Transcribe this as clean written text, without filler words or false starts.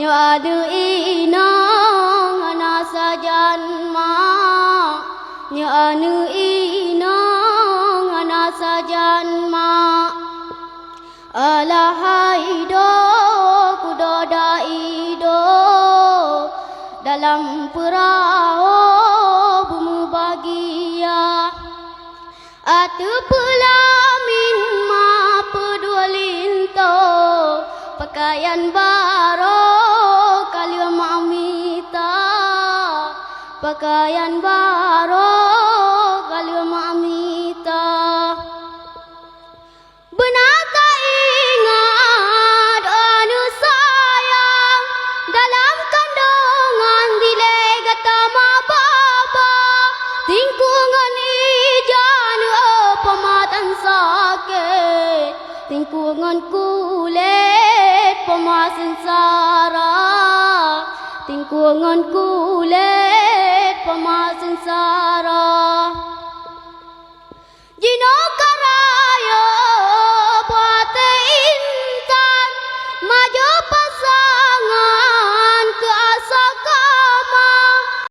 ada inang anasa janma nya anu inang anasa janma alahai do kudoda ido dalam perahu bumi bahagia atu pelamin ma pedualinto pakaian baro kalian mamita pakaian baro kalian mamita benaka ingat anu sayang dalam kandungan dilegata ma baba tingkungan ijan pematan sakit tingkungan kulit pemasengsara tingkungan kulit pemasengsara Jino